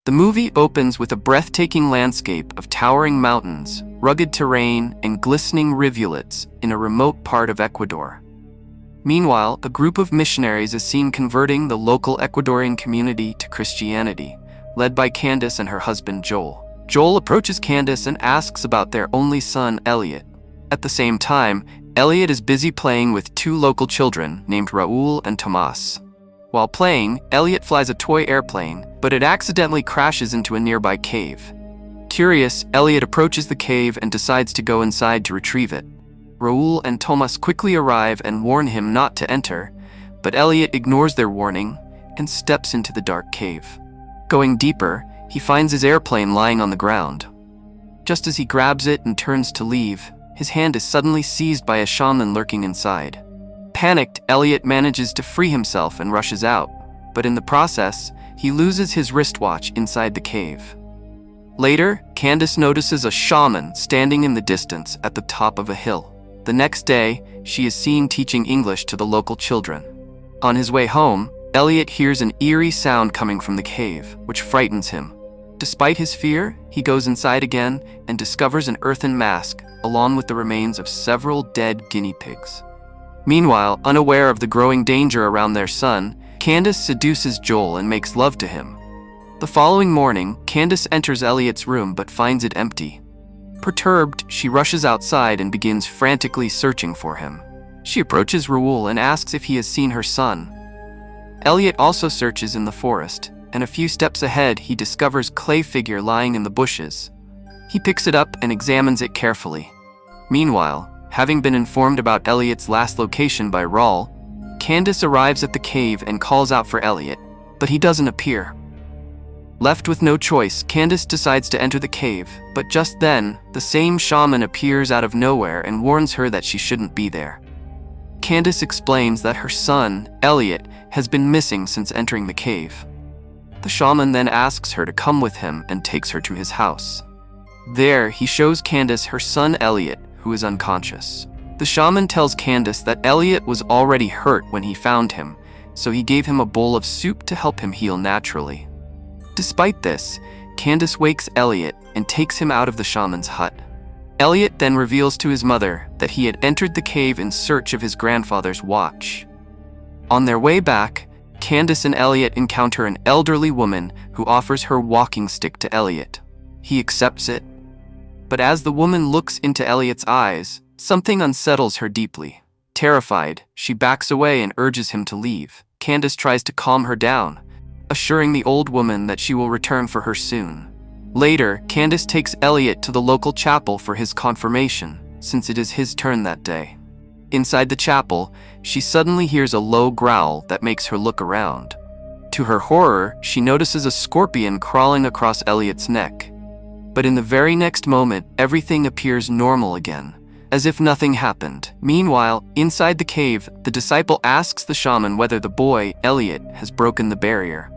The movie opens with a breathtaking landscape of towering mountains, rugged terrain, and glistening rivulets in a remote part of Ecuador. Meanwhile, a group of missionaries is seen converting the local Ecuadorian community to Christianity, led by Candace and her husband Joel. Joel approaches Candace and asks about their only son, Elliot. At the same time, Elliot is busy playing with two local children named Raul and Tomas. While playing, Elliot flies a toy airplane, but it accidentally crashes into a nearby cave. Curious, Elliot approaches the cave and decides to go inside to retrieve it. Raul and Tomas quickly arrive and warn him not to enter, but Elliot ignores their warning and steps into the dark cave. Going deeper, he finds his airplane lying on the ground. Just as he grabs it and turns to leave, his hand is suddenly seized by a shaman lurking inside. Panicked, Elliot manages to free himself and rushes out, but in the process, he loses his wristwatch inside the cave. Later, Candace notices a shaman standing in the distance at the top of a hill. The next day, she is seen teaching English to the local children. On his way home, Elliot hears an eerie sound coming from the cave, which frightens him. Despite his fear, he goes inside again and discovers an earthen mask, along with the remains of several dead guinea pigs. Meanwhile, unaware of the growing danger around their son, Candace seduces Joel and makes love to him. The following morning, Candace enters Elliot's room but finds it empty. Perturbed, she rushes outside and begins frantically searching for him. She approaches Raul and asks if he has seen her son. Elliot also searches in the forest, and a few steps ahead he discovers a clay figure lying in the bushes. He picks it up and examines it carefully. Meanwhile, having been informed about Elliot's last location by Raul, Candace arrives at the cave and calls out for Elliot, but he doesn't appear. Left with no choice, Candace decides to enter the cave, but just then, the same shaman appears out of nowhere and warns her that she shouldn't be there. Candace explains that her son, Elliot, has been missing since entering the cave. The shaman then asks her to come with him and takes her to his house. There, he shows Candace her son Elliot, who is unconscious. The shaman tells Candace that Elliot was already hurt when he found him, so he gave him a bowl of soup to help him heal naturally. Despite this, Candace wakes Elliot and takes him out of the shaman's hut. Elliot then reveals to his mother that he had entered the cave in search of his grandfather's watch. On their way back, Candace and Elliot encounter an elderly woman who offers her walking stick to Elliot. He accepts it, but as the woman looks into Elliot's eyes, something unsettles her deeply. Terrified, she backs away and urges him to leave. Candace tries to calm her down, assuring the old woman that she will return for her soon. Later, Candace takes Elliot to the local chapel for his confirmation, since it is his turn that day. Inside the chapel, she suddenly hears a low growl that makes her look around. To her horror, she notices a scorpion crawling across Elliot's neck. But in the very next moment, everything appears normal again, as if nothing happened. Meanwhile, inside the cave, the disciple asks the shaman whether the boy, Elliot, has broken the barrier.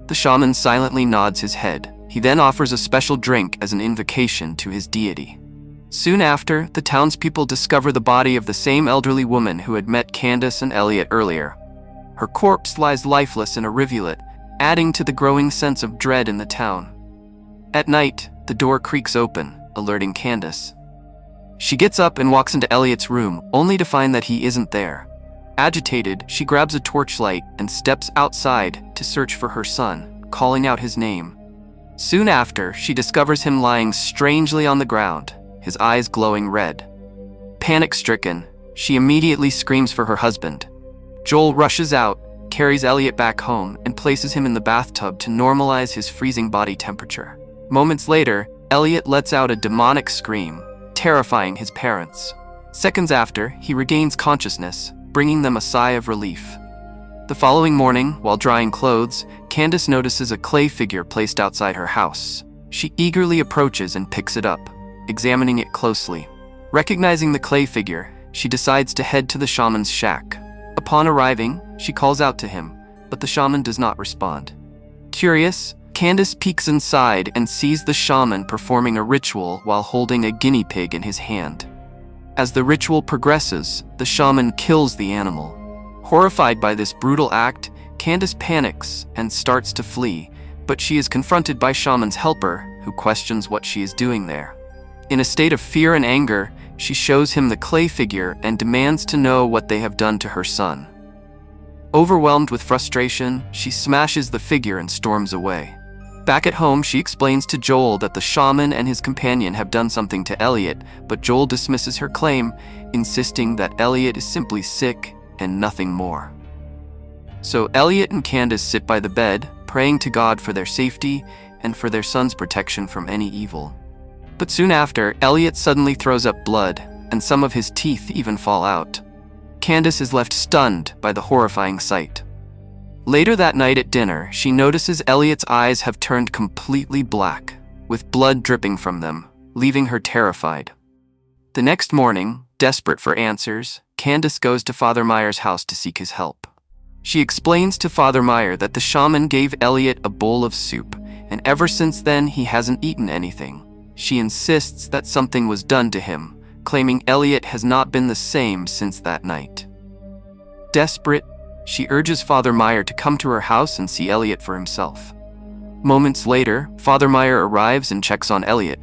The shaman silently nods his head. He then offers a special drink as an invocation to his deity. Soon after, the townspeople discover the body of the same elderly woman who had met Candace and Elliot earlier. Her corpse lies lifeless in a rivulet, adding to the growing sense of dread in the town. At night, the door creaks open, alerting Candace. She gets up and walks into Elliot's room, only to find that he isn't there. Agitated, she grabs a torchlight and steps outside to search for her son, calling out his name. Soon after, she discovers him lying strangely on the ground, his eyes glowing red. Panic-stricken, she immediately screams for her husband. Joel rushes out, carries Elliot back home, and places him in the bathtub to normalize his freezing body temperature. Moments later, Elliot lets out a demonic scream, terrifying his parents. Seconds after, he regains consciousness, bringing them a sigh of relief. The following morning, while drying clothes, Candace notices a clay figure placed outside her house. She eagerly approaches and picks it up, examining it closely. Recognizing the clay figure, she decides to head to the shaman's shack. Upon arriving, she calls out to him, but the shaman does not respond. Curious, Candace peeks inside and sees the shaman performing a ritual while holding a guinea pig in his hand. As the ritual progresses, the shaman kills the animal. Horrified by this brutal act, Candace panics and starts to flee, but she is confronted by Shaman's helper, who questions what she is doing there. In a state of fear and anger, she shows him the clay figure and demands to know what they have done to her son. Overwhelmed with frustration, she smashes the figure and storms away. Back at home, she explains to Joel that the shaman and his companion have done something to Elliot, but Joel dismisses her claim, insisting that Elliot is simply sick and nothing more. So Elliot and Candace sit by the bed, praying to God for their safety and for their son's protection from any evil. But soon after, Elliot suddenly throws up blood, and some of his teeth even fall out. Candace is left stunned by the horrifying sight. Later that night at dinner, she notices Elliot's eyes have turned completely black, with blood dripping from them, leaving her terrified. The next morning, desperate for answers, Candace goes to Father Meyer's house to seek his help. She explains to Father Meyer that the shaman gave Elliot a bowl of soup, and ever since then he hasn't eaten anything. She insists that something was done to him, claiming Elliot has not been the same since that night. Desperate, she urges Father Meyer to come to her house and see Elliot for himself. Moments later, Father Meyer arrives and checks on Elliot.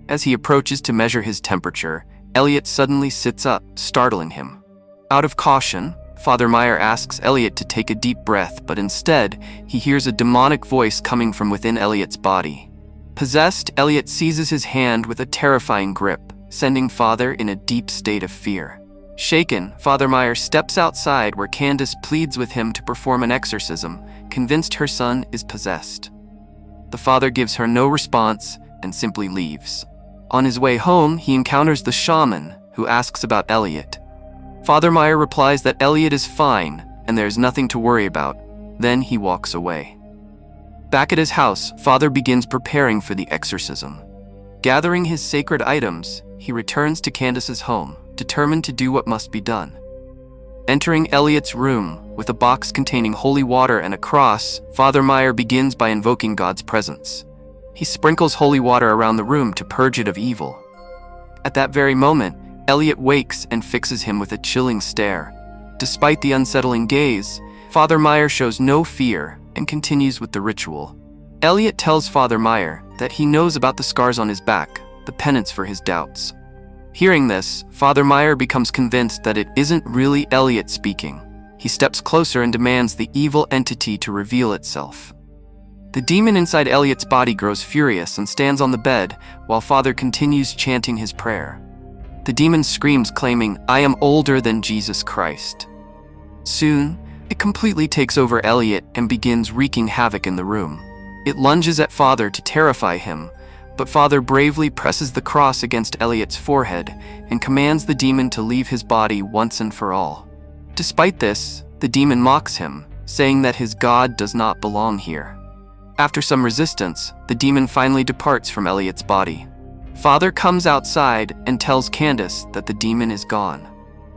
As he approaches to measure his temperature, Elliot suddenly sits up, startling him. Out of caution, Father Meyer asks Elliot to take a deep breath, but instead, he hears a demonic voice coming from within Elliot's body. Possessed, Elliot seizes his hand with a terrifying grip, sending Father in a deep state of fear. Shaken, Father Meyer steps outside where Candace pleads with him to perform an exorcism, convinced her son is possessed. The father gives her no response and simply leaves. On his way home, he encounters the shaman, who asks about Elliot. Father Meyer replies that Elliot is fine and there's nothing to worry about. Then he walks away. Back at his house, Father begins preparing for the exorcism. Gathering his sacred items, he returns to Candace's home, determined to do what must be done. Entering Elliot's room, with a box containing holy water and a cross, Father Meyer begins by invoking God's presence. He sprinkles holy water around the room to purge it of evil. At that very moment, Elliot wakes and fixes him with a chilling stare. Despite the unsettling gaze, Father Meyer shows no fear and continues with the ritual. Elliot tells Father Meyer that he knows about the scars on his back, the penance for his doubts. Hearing this, Father Meyer becomes convinced that it isn't really Elliot speaking. He steps closer and demands the evil entity to reveal itself. The demon inside Elliot's body grows furious and stands on the bed while Father continues chanting his prayer. The demon screams, claiming, "I am older than Jesus Christ." Soon, it completely takes over Elliot and begins wreaking havoc in the room. It lunges at Father to terrify him, but Father bravely presses the cross against Elliot's forehead and commands the demon to leave his body once and for all. Despite this, the demon mocks him, saying that his God does not belong here. After some resistance, the demon finally departs from Elliot's body. Father comes outside and tells Candace that the demon is gone.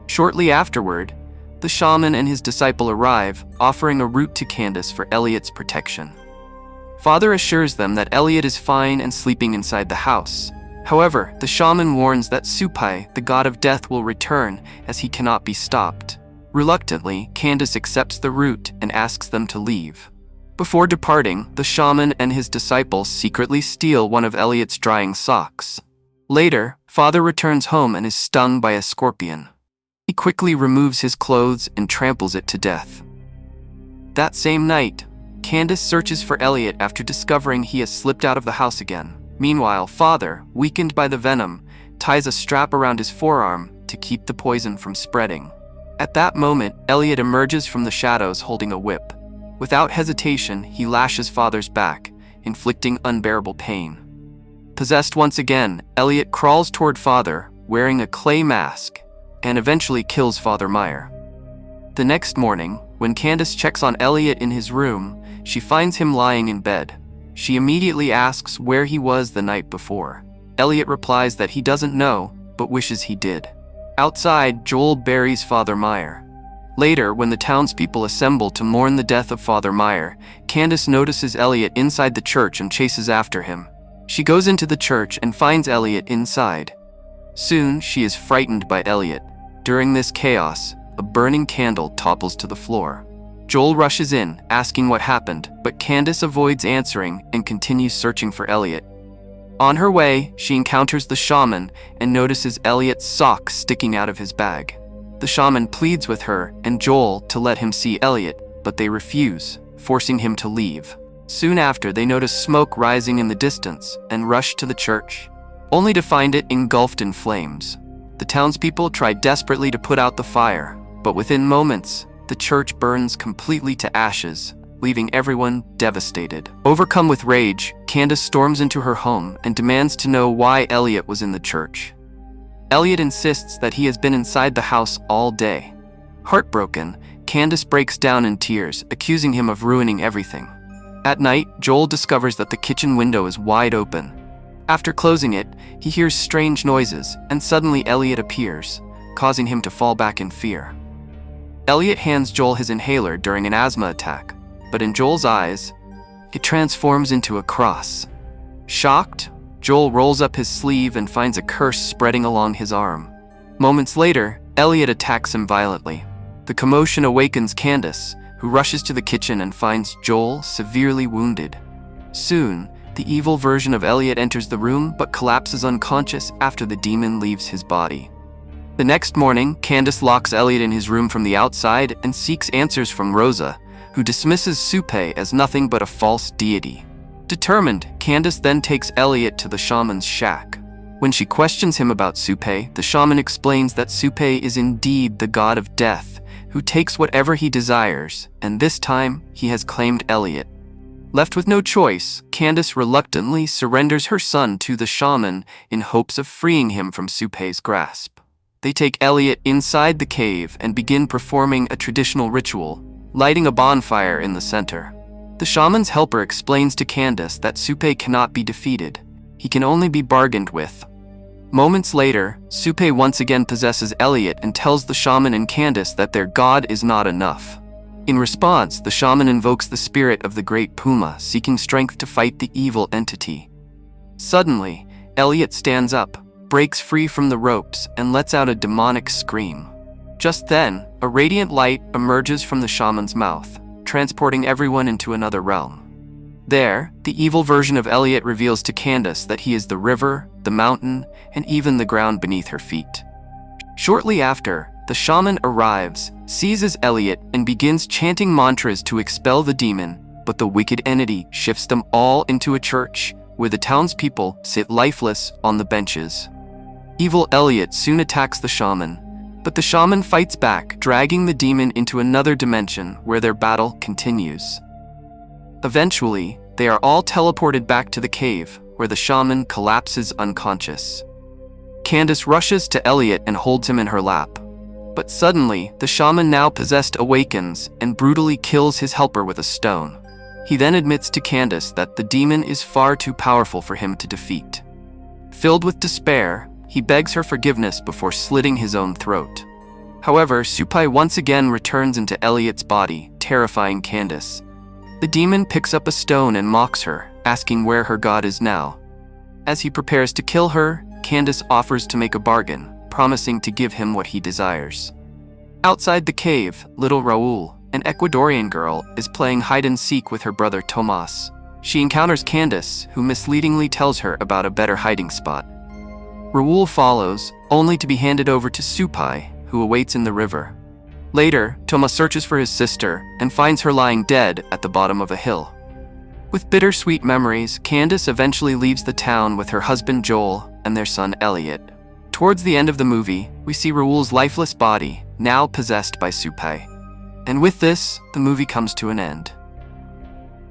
Shortly afterward, the shaman and his disciple arrive, offering a root to Candace for Elliot's protection. Father assures them that Elliot is fine and sleeping inside the house. However, the shaman warns that Supai, the god of death, will return as he cannot be stopped. Reluctantly, Candace accepts the root and asks them to leave. Before departing, the shaman and his disciple secretly steal one of Elliot's drying socks. Later, Father returns home and is stung by a scorpion. He quickly removes his clothes and tramples it to death. That same night, Candace searches for Elliot after discovering he has slipped out of the house again. Meanwhile, Father, weakened by the venom, ties a strap around his forearm to keep the poison from spreading. At that moment, Elliot emerges from the shadows holding a whip. Without hesitation, he lashes Father's back, inflicting unbearable pain. Possessed once again, Elliot crawls toward Father, wearing a clay mask, and eventually kills Father Meyer. The next morning, when Candace checks on Elliot in his room, she finds him lying in bed. She immediately asks where he was the night before. Elliot replies that he doesn't know, but wishes he did. Outside, Joel buries Father Meyer. Later, when the townspeople assemble to mourn the death of Father Meyer, Candace notices Elliot inside the church and chases after him. She goes into the church and finds Elliot inside. Soon, she is frightened by Elliot. During this chaos, a burning candle topples to the floor. Joel rushes in, asking what happened, but Candace avoids answering and continues searching for Elliot. On her way, she encounters the shaman and notices Elliot's sock sticking out of his bag. The shaman pleads with her and Joel to let him see Elliot, but they refuse, forcing him to leave. Soon after, they notice smoke rising in the distance and rush to the church, only to find it engulfed in flames. The townspeople try desperately to put out the fire, but within moments, the church burns completely to ashes, leaving everyone devastated. Overcome with rage, Candace storms into her home and demands to know why Elliot was in the church. Elliot insists that he has been inside the house all day. Heartbroken, Candace breaks down in tears, accusing him of ruining everything. At night, Joel discovers that the kitchen window is wide open. After closing it, he hears strange noises, and suddenly Elliot appears, causing him to fall back in fear. Elliot hands Joel his inhaler during an asthma attack, but in Joel's eyes, it transforms into a cross. Shocked, Joel rolls up his sleeve and finds a curse spreading along his arm. Moments later, Elliot attacks him violently. The commotion awakens Candace, who rushes to the kitchen and finds Joel severely wounded. Soon, the evil version of Elliot enters the room but collapses unconscious after the demon leaves his body. The next morning, Candace locks Elliot in his room from the outside and seeks answers from Rosa, who dismisses Supe as nothing but a false deity. Determined, Candace then takes Elliot to the shaman's shack. When she questions him about Supe, the shaman explains that Supe is indeed the god of death, who takes whatever he desires, and this time, he has claimed Elliot. Left with no choice, Candace reluctantly surrenders her son to the shaman in hopes of freeing him from Supe's grasp. They take Elliot inside the cave and begin performing a traditional ritual, lighting a bonfire in the center. The shaman's helper explains to Candace that Supe cannot be defeated. He can only be bargained with. Moments later, Supe once again possesses Elliot and tells the shaman and Candace that their god is not enough. In response, the shaman invokes the spirit of the great puma, seeking strength to fight the evil entity. Suddenly, Elliot stands up, breaks free from the ropes, and lets out a demonic scream. Just then, a radiant light emerges from the shaman's mouth, transporting everyone into another realm. There, the evil version of Elliot reveals to Candace that he is the river, the mountain, and even the ground beneath her feet. Shortly after, the shaman arrives, seizes Elliot, and begins chanting mantras to expel the demon, but the wicked entity shifts them all into a church, where the townspeople sit lifeless on the benches. Evil Elliot soon attacks the shaman, but the shaman fights back, dragging the demon into another dimension where their battle continues. Eventually, they are all teleported back to the cave, where the shaman collapses unconscious. Candace rushes to Elliot and holds him in her lap. But suddenly, the shaman now possessed awakens and brutally kills his helper with a stone. He then admits to Candace that the demon is far too powerful for him to defeat. Filled with despair, he begs her forgiveness before slitting his own throat. However, Supai once again returns into Elliot's body, terrifying Candace. The demon picks up a stone and mocks her, asking where her god is now. As he prepares to kill her, Candace offers to make a bargain, promising to give him what he desires. Outside the cave, little Raul, an Ecuadorian girl, is playing hide-and-seek with her brother Tomas. She encounters Candace, who misleadingly tells her about a better hiding spot. Raul follows, only to be handed over to Supai, who awaits in the river. Later, Tomas searches for his sister and finds her lying dead at the bottom of a hill. With bittersweet memories, Candace eventually leaves the town with her husband Joel and their son Elliot. Towards the end of the movie, we see Raul's lifeless body, now possessed by Supai. And with this, the movie comes to an end.